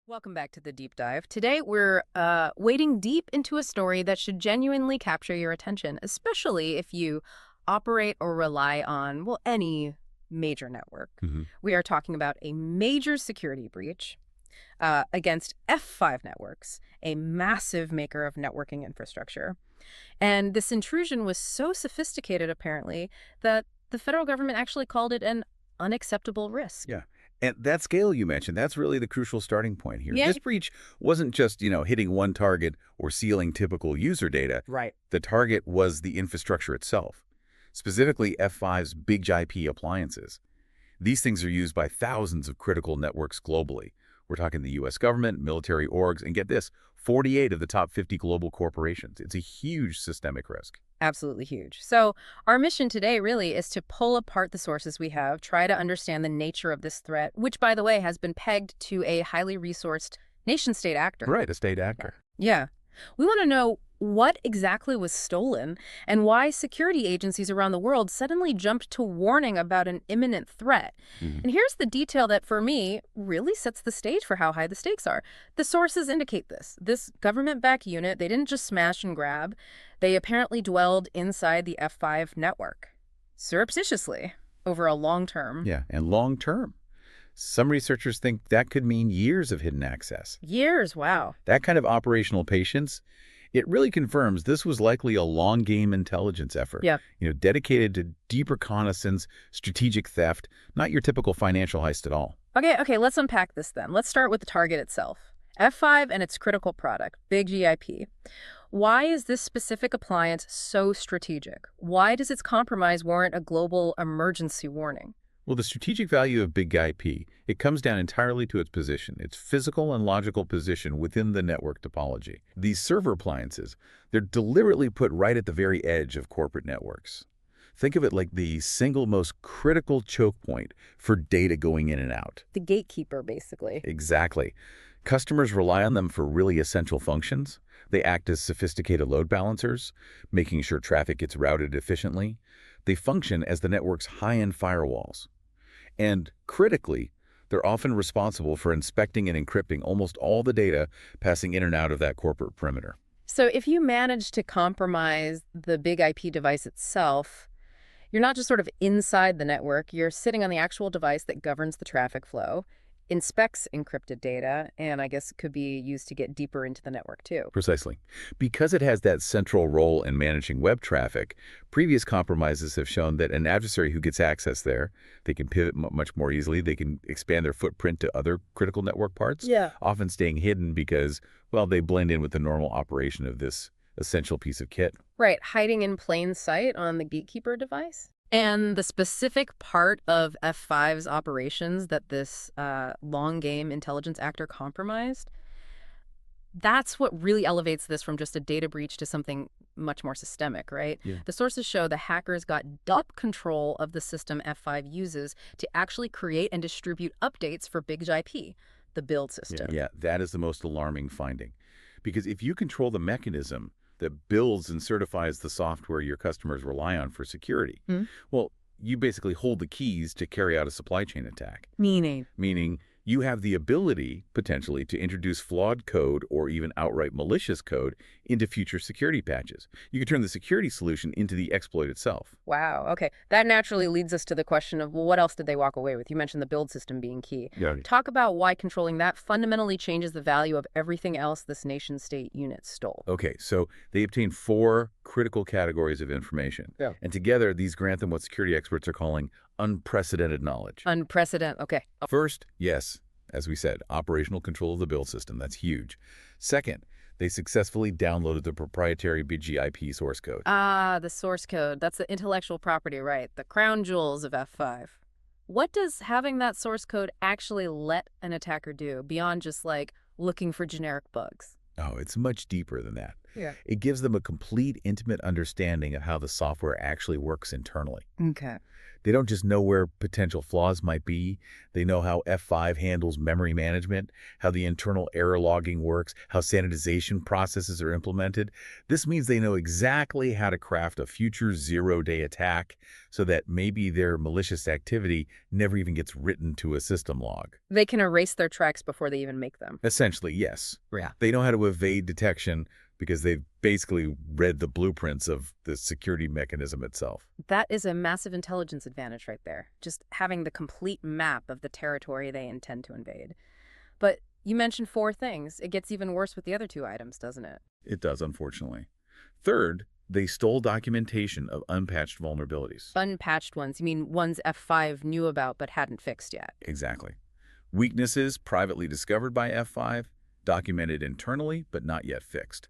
Welcome back to the deep dive. Today we're wading deep into a story that should genuinely capture your attention, especially if you operate or rely on, well, any major network. hmm We are talking about a major security breach against F5 networks, a massive maker of networking infrastructure. And this intrusion was so sophisticated, apparently, that the federal government actually called it an unacceptable risk. Yeah. And that scale you mentioned, that's really the crucial starting point here. Yeah. This breach wasn't just, hitting one target or sealing typical user data. Right. The target was the infrastructure itself, specifically F5's BIG-IP appliances. These things are used by thousands of critical networks globally. We're talking the U.S. government, military orgs, and get this, 48 of the top 50 global corporations. It's a huge systemic risk. Absolutely huge. So our mission today really is to pull apart the sources we have, try to understand the nature of this threat, which, by the way, has been pegged to a highly resourced nation-state actor. Right, a state actor. Yeah. We want to know what exactly was stolen and why security agencies around the world suddenly jumped to warning about an imminent threat. Mhm. And here's the detail that, for me, really sets the stage for how high the stakes are. The sources indicate this. This government-backed unit, they didn't just smash and grab. They apparently dwelled inside the F5 network, surreptitiously, over a long term. Yeah, and long term. Some researchers think that could mean years of hidden access. Years, wow. That kind of operational patience, it really confirms this was likely a long-game intelligence effort, Yeah. Dedicated to deep reconnaissance, strategic theft, not your typical financial heist at all. Okay, let's unpack this then. Let's start with the target itself. F5 and its critical product, BIG-IP. Why is this specific appliance so strategic? Why does its compromise warrant a global emergency warning? Well, the strategic value of Big IP, it comes down entirely to its position, its physical and logical position within the network topology. These server appliances, they're deliberately put right at the very edge of corporate networks. Think of it like the single most critical choke point for data going in and out. The gatekeeper, basically. Exactly. Customers rely on them for really essential functions. They act as sophisticated load balancers, making sure traffic gets routed efficiently. They function as the network's high-end firewalls. And critically, they're often responsible for inspecting and encrypting almost all the data passing in and out of that corporate perimeter. So if you manage to compromise the BIG-IP device itself, you're not just sort of inside the network, you're sitting on the actual device that governs the traffic flow, inspects encrypted data, and I guess could be used to get deeper into the network too. Precisely. Because it has that central role in managing web traffic, previous compromises have shown that an adversary who gets access there, they can pivot much more easily. They can expand their footprint to other critical network parts, Yeah. often staying hidden because, well, they blend in with the normal operation of this essential piece of kit. Right, hiding in plain sight on the gatekeeper device. And the specific part of F5's operations that this long game intelligence actor compromised, that's what really elevates this from just a data breach to something much more systemic, right? Yeah. The sources show the hackers got up control of the system F5 uses to actually create and distribute updates for BIG-IP, the build system. Yeah, that is the most alarming finding. Because if you control the mechanism that builds and certifies the software your customers rely on for security, Hmm? well, you basically hold the keys to carry out a supply chain attack. Meaning? Meaning you have the ability, potentially, to introduce flawed code or even outright malicious code into future security patches. You can turn the security solution into the exploit itself. Wow, okay. That naturally leads us to the question of, well, what else did they walk away with? You mentioned the build system being key. Yeah. Talk about why controlling that fundamentally changes the value of everything else this nation-state unit stole. Okay, so they obtain 4 critical categories of information. Yeah. And together, these grant them what security experts are calling unprecedented knowledge. Unprecedented, okay. First, yes, as we said, operational control of the build system. That's huge. Second, they successfully downloaded the proprietary BIG-IP source code. Ah, the source code. That's the intellectual property, right? The crown jewels of F5. What does having that source code actually let an attacker do beyond just, like, looking for generic bugs? Oh, it's much deeper than that. Yeah. It gives them a complete, intimate understanding of how the software actually works internally. Okay. They don't just know where potential flaws might be. They know how F5 handles memory management, how the internal error logging works, how sanitization processes are implemented. This means they know exactly how to craft a future zero-day attack so that maybe their malicious activity never even gets written to a system log. They can erase their tracks before they even make them. Essentially, yes. Yeah. They know how to evade detection because they've basically read the blueprints of the security mechanism itself. That is a massive intelligence advantage right there, just having the complete map of the territory they intend to invade. But you mentioned four things. It gets even worse with the other two items, doesn't it? It does, unfortunately. Third, they stole documentation of unpatched vulnerabilities. Unpatched ones, you mean ones F5 knew about but hadn't fixed yet? Exactly. Weaknesses privately discovered by F5, documented internally but not yet fixed.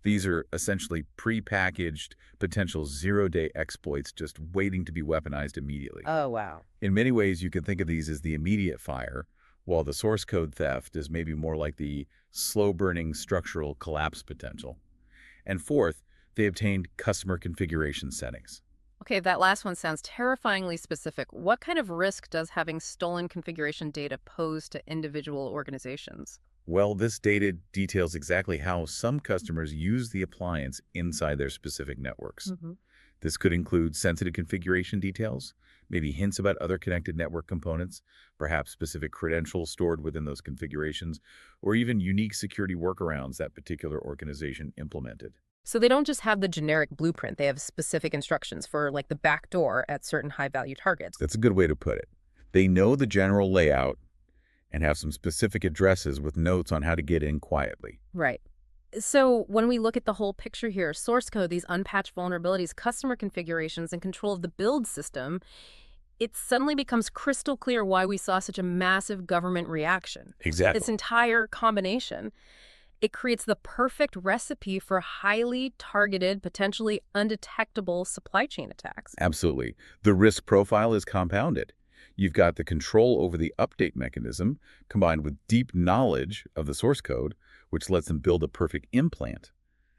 These are essentially pre-packaged, potential zero-day exploits just waiting to be weaponized immediately. Oh, wow. In many ways, you can think of these as the immediate fire, while the source code theft is maybe more like the slow-burning structural collapse potential. And fourth, they obtained customer configuration settings. Okay, that last one sounds terrifyingly specific. What kind of risk does having stolen configuration data pose to individual organizations? Well, this data details exactly how some customers use the appliance inside their specific networks. Hmm. This could include sensitive configuration details, maybe hints about other connected network components, perhaps specific credentials stored within those configurations, or even unique security workarounds that particular organization implemented. So they don't just have the generic blueprint, they have specific instructions for, like, the back door at certain high-value targets. That's a good way to put it. They know the general layout and have some specific addresses with notes on how to get in quietly. Right. So when we look at the whole picture here, source code, these unpatched vulnerabilities, customer configurations, and control of the build system, it suddenly becomes crystal clear why we saw such a massive government reaction. Exactly. This entire combination, it creates the perfect recipe for highly targeted, potentially undetectable supply chain attacks. Absolutely. The risk profile is compounded. You've got the control over the update mechanism combined with deep knowledge of the source code, which lets them build a perfect implant.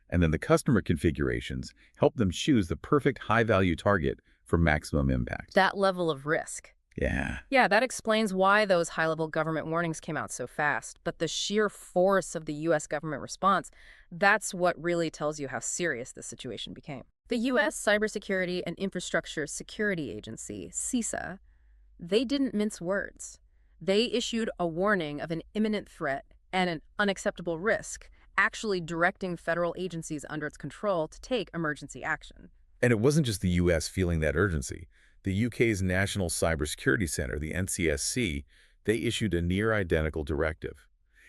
And then the customer configurations help them choose the perfect high-value target for maximum impact. That level of risk. Yeah. Yeah, that explains why those high-level government warnings came out so fast. But the sheer force of the U.S. government response, that's what really tells you how serious this situation became. The U.S. Cybersecurity and Infrastructure Security Agency, CISA, they didn't mince words. They issued a warning of an imminent threat and an unacceptable risk, actually directing federal agencies under its control to take emergency action. And it wasn't just the U.S. feeling that urgency. The U.K.'s National Cybersecurity Center, the NCSC, they issued a near-identical directive.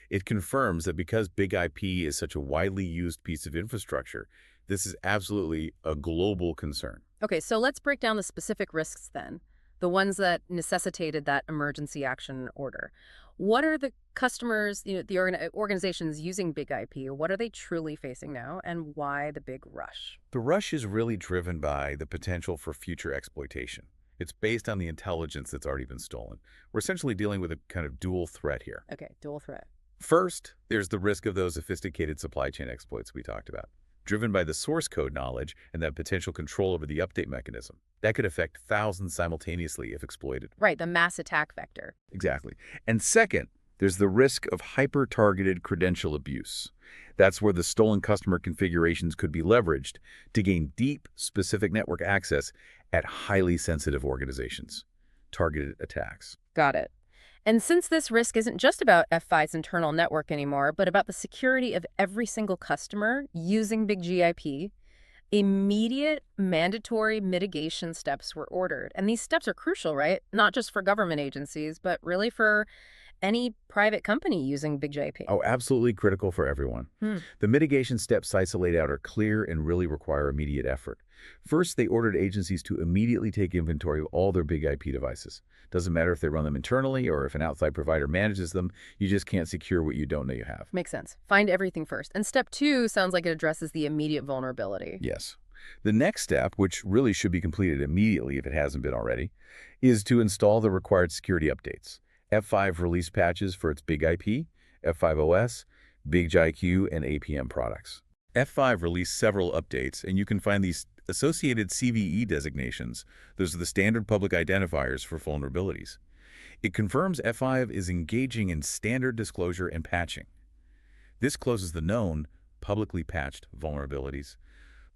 It confirms that because BIG-IP is such a widely used piece of infrastructure, this is absolutely a global concern. Okay, so let's break down the specific risks then, the ones that necessitated that emergency action order. What are the customers, the organizations using BIG-IP, what are they truly facing now, and why the big rush? The rush is really driven by the potential for future exploitation. It's based on the intelligence that's already been stolen. We're essentially dealing with a kind of dual threat here. Okay, dual threat. First, there's the risk of those sophisticated supply chain exploits we talked about, driven by the source code knowledge and that potential control over the update mechanism. That could affect thousands simultaneously if exploited. Right, the mass attack vector. Exactly. And second, there's the risk of hyper-targeted credential abuse. That's where the stolen customer configurations could be leveraged to gain deep, specific network access at highly sensitive organizations. Targeted attacks. Got it. And since this risk isn't just about F5's internal network anymore, but about the security of every single customer using BIG-IP, immediate mandatory mitigation steps were ordered. And these steps are crucial, right? Not just for government agencies, but really for any private company using BIG-IP. Oh, absolutely critical for everyone. The mitigation steps CISA laid out are clear and really require immediate effort. First, they ordered agencies to immediately take inventory of all their BIG-IP devices. Doesn't matter if they run them internally or if an outside provider manages them, you just can't secure what you don't know you have. Makes sense. Find everything first. And step 2 sounds like it addresses the immediate vulnerability. Yes. The next step, which really should be completed immediately if it hasn't been already, is to install the required security updates. F5 released patches for its BIG-IP, F5 OS, BIG-IQ, and APM products. F5 released several updates, and you can find these associated CVE designations. Those are the standard public identifiers for vulnerabilities. It confirms F5 is engaging in standard disclosure and patching. This closes the known, publicly patched vulnerabilities,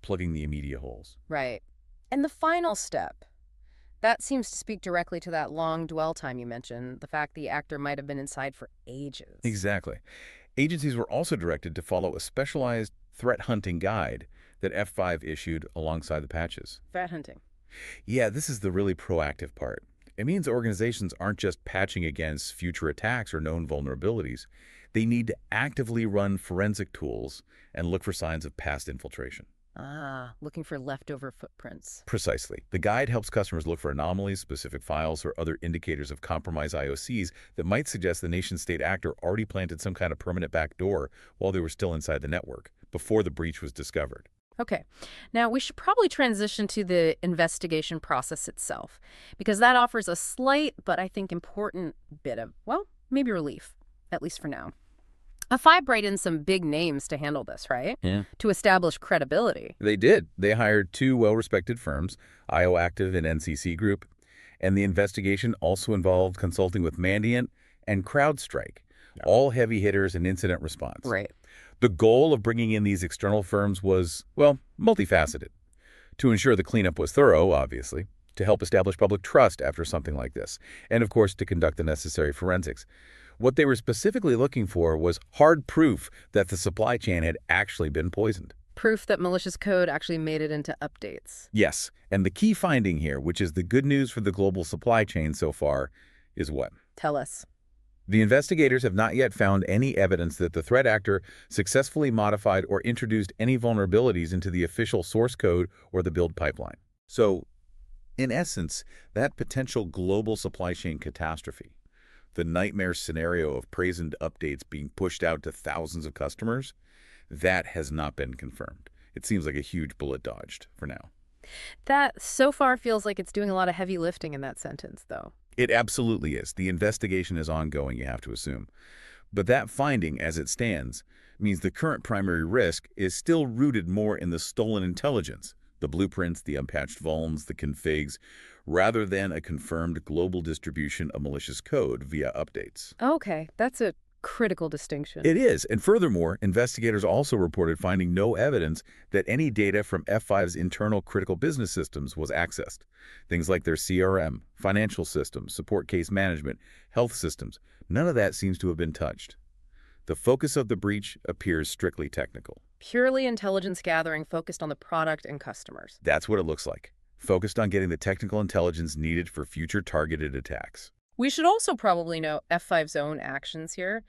plugging the immediate holes. Right. And the final step, that seems to speak directly to that long dwell time you mentioned, the fact the actor might have been inside for ages. Exactly. Agencies were also directed to follow a specialized threat hunting guide that F5 issued alongside the patches. Threat hunting. Yeah, this is the really proactive part. It means organizations aren't just patching against future attacks or known vulnerabilities. They need to actively run forensic tools and look for signs of past infiltration. Ah, looking for leftover footprints. Precisely. The guide helps customers look for anomalies, specific files, or other indicators of compromised IOCs that might suggest the nation-state actor already planted some kind of permanent backdoor while they were still inside the network, before the breach was discovered. Okay. Now, we should probably transition to the investigation process itself, because that offers a slight, but I think important bit of, well, maybe relief, at least for now. F5 brought in some big names to handle this, right? Yeah. To establish credibility. They did. They hired two well-respected firms, IOActive and NCC Group, and the investigation also involved consulting with Mandiant and CrowdStrike, all heavy hitters in incident response. Right. The goal of bringing in these external firms was, well, multifaceted. To ensure the cleanup was thorough, obviously, to help establish public trust after something like this, and of course to conduct the necessary forensics. What they were specifically looking for was hard proof that the supply chain had actually been poisoned. Proof that malicious code actually made it into updates. Yes, and the key finding here, which is the good news for the global supply chain so far, is what? Tell us. The investigators have not yet found any evidence that the threat actor successfully modified or introduced any vulnerabilities into the official source code or the build pipeline. So, in essence, that potential global supply chain catastrophe, the nightmare scenario of poisoned updates being pushed out to thousands of customers, that has not been confirmed. It seems like a huge bullet dodged for now. That so far feels like it's doing a lot of heavy lifting in that sentence, though. It absolutely is. The investigation is ongoing, you have to assume. But that finding, as it stands, means the current primary risk is still rooted more in the stolen intelligence, the blueprints, the unpatched vulns, the configs, rather than a confirmed global distribution of malicious code via updates. Okay, that's a critical distinction. It is, and furthermore, investigators also reported finding no evidence that any data from F5's internal critical business systems was accessed. Things like their CRM, financial systems, support case management, health systems, none of that seems to have been touched. The focus of the breach appears strictly technical. Purely intelligence gathering focused on the product and customers. That's what it looks like, focused on getting the technical intelligence needed for future targeted attacks. We should also probably note F5's own actions here.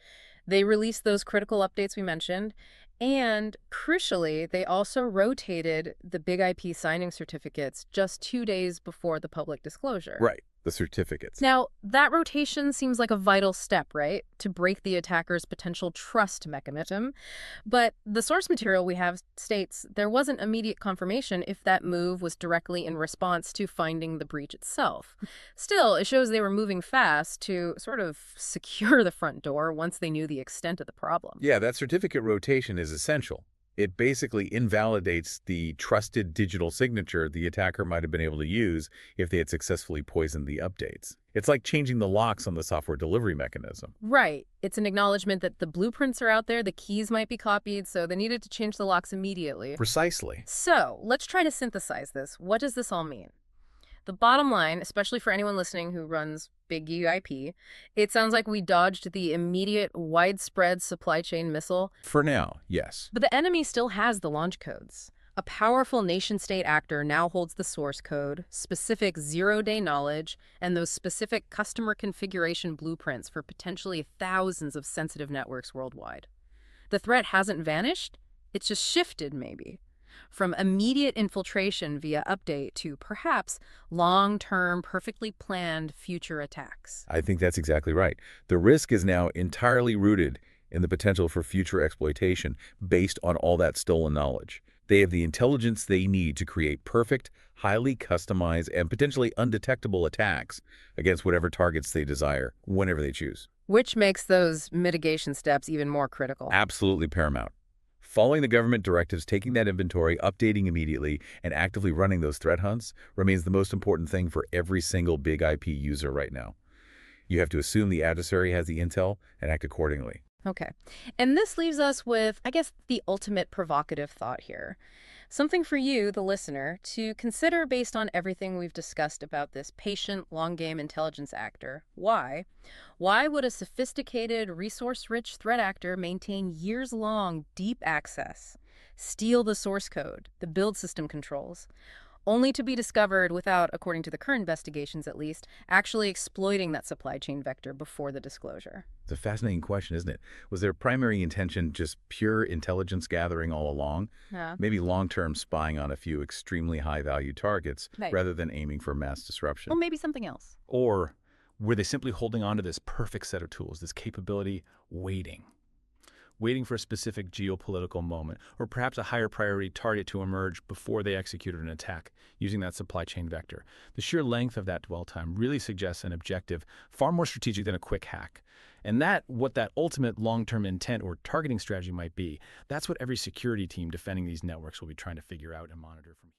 They released those critical updates we mentioned, and crucially, they also rotated the BIG-IP signing certificates just 2 days before the public disclosure. Right, the certificates. Now, that rotation seems like a vital step, right? To break the attacker's potential trust mechanism. But the source material we have states there wasn't immediate confirmation if that move was directly in response to finding the breach itself. Still, it shows they were moving fast to sort of secure the front door once they knew the extent of the problem. Yeah, that certificate rotation is essential. It basically invalidates the trusted digital signature the attacker might have been able to use if they had successfully poisoned the updates. It's like changing the locks on the software delivery mechanism. Right. It's an acknowledgement that the blueprints are out there, the keys might be copied, so they needed to change the locks immediately. Precisely. So, let's try to synthesize this. What does this all mean? The bottom line, especially for anyone listening who runs BIG-IP, it sounds like we dodged the immediate, widespread supply chain missile. For now, yes. But the enemy still has the launch codes. A powerful nation-state actor now holds the source code, specific zero-day knowledge, and those specific customer configuration blueprints for potentially thousands of sensitive networks worldwide. The threat hasn't vanished. It's just shifted, maybe. From immediate infiltration via update to perhaps long-term, perfectly planned future attacks. I think that's exactly right. The risk is now entirely rooted in the potential for future exploitation based on all that stolen knowledge. They have the intelligence they need to create perfect, highly customized, and potentially undetectable attacks against whatever targets they desire, whenever they choose. Which makes those mitigation steps even more critical. Absolutely paramount. Following the government directives, taking that inventory, updating immediately, and actively running those threat hunts remains the most important thing for every single big IP user right now. You have to assume the adversary has the intel and act accordingly. Okay. And this leaves us with, I guess, the ultimate provocative thought here. Something for you, the listener, to consider based on everything we've discussed about this patient, long game intelligence actor. Why? Why would a sophisticated, resource-rich threat actor maintain years-long, deep access, steal the source code, the build system controls, only to be discovered without, according to the current investigations at least, actually exploiting that supply chain vector before the disclosure? It's a fascinating question, isn't it? Was their primary intention just pure intelligence gathering all along? Yeah. Maybe long-term spying on a few extremely high-value targets Right. rather than aiming for mass Well, disruption? maybe something else. Or were they simply holding on to this perfect set of tools, this capability, waiting for a specific geopolitical moment, or perhaps a higher priority target to emerge before they executed an attack using that supply chain vector? The sheer length of that dwell time really suggests an objective far more strategic than a quick hack. And what that ultimate long-term intent or targeting strategy might be, that's what every security team defending these networks will be trying to figure out and monitor from here.